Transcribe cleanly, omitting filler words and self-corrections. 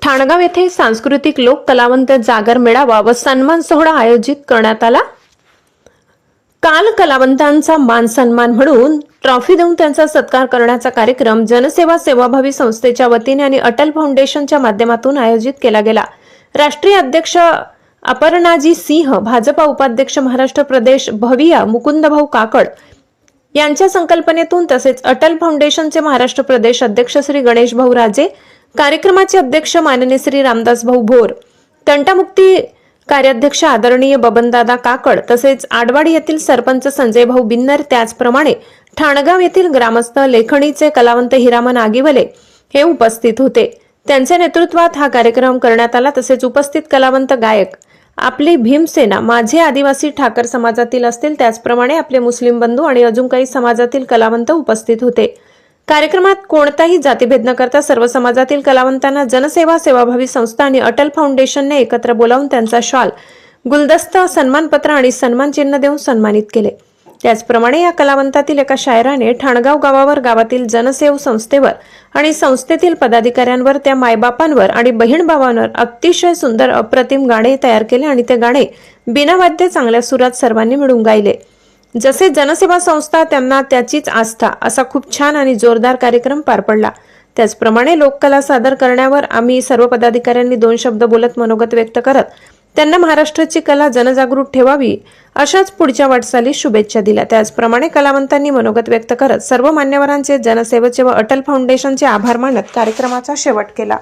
ठाणगाव येथे सांस्कृतिक लोक कलावंत जागर मेळावा व सन्मान सोहळा आयोजित करण्यात आला। काल कलावंतांचा मान सन्मान म्हणून ट्रॉफी देऊन त्यांचा सत्कार करण्याचा कार्यक्रम जनसेवा सेवाभावी संस्थेच्या वतीने आणि अटल फाउंडेशनच्या माध्यमातून आयोजित केला गेला। राष्ट्रीय अध्यक्ष अपर्णाजी सिंह, भाजपा उपाध्यक्ष महाराष्ट्र प्रदेश भविया मुकुंदभाऊ काकड यांच्या संकल्पनेतून तसेच अटल फाउंडेशनचे महाराष्ट्र प्रदेश अध्यक्ष श्री गणेश भाऊ राजे, कार्यक्रमाचे अध्यक्ष माननीय श्री रामदास भाऊ भोर, तंटामुक्ती कार्याध्यक्ष आदरणीय बबनदादा काकड तसेच आडवाडी येथील सरपंच संजय भाऊ बिन्नर, त्याचप्रमाणे ठाणगाव येथील ग्रामस्थ लेखणीचे कलावंत हिरामन आगिवले हे उपस्थित होते। त्यांच्या नेतृत्वात हा कार्यक्रम करण्यात आला। तसेच उपस्थित कलावंत गायक आपली भीमसेना, माझे आदिवासी ठाकर समाजातील असतील, त्याचप्रमाणे आपले मुस्लिम बंधू आणि अजून काही समाजातील कलावंत उपस्थित होते। कार्यक्रमात कोणताही जातीभेद न करता सर्व समाजातील कलावंतांना जनसेवा सेवाभावी संस्था आणि अटल फाउंडेशनने एकत्र बोलावून त्यांचा शॉल, गुलदस्ता, सन्मानपत्र आणि सन्मान चिन्ह देऊन सन्मानित केले। त्याचप्रमाणे या कलावंतातील एका शायराने ठाणगाव गावावर, गावातील जनसेवा संस्थेवर आणि संस्थेतील पदाधिकाऱ्यांवर, त्या मायबापांवर आणि बहीण भावांवर अतिशय सुंदर अप्रतिम गाणे तयार केले आणि ते गाणे बिनावाद्य चांगल्या सुरात सर्वांनी मिळून गायले। जसे जनसेवा संस्था त्यांना त्याचीच आस्था, असा खूप छान आणि जोरदार कार्यक्रम पार पडला। त्याचप्रमाणे लोककला सादर करण्यावर आम्ही सर्व पदाधिकाऱ्यांनी 2 शब्द बोलत मनोगत व्यक्त करत त्यांना महाराष्ट्राची कला जनजागृत ठेवावी अशाच पुढच्या वाटचालीस शुभेच्छा दिल्या। त्याचप्रमाणे कलावंतांनी मनोगत व्यक्त करत सर्व मान्यवरांचे, जनसेवेचे व अटल फाउंडेशनचे आभार मानत कार्यक्रमाचा शेवट केला।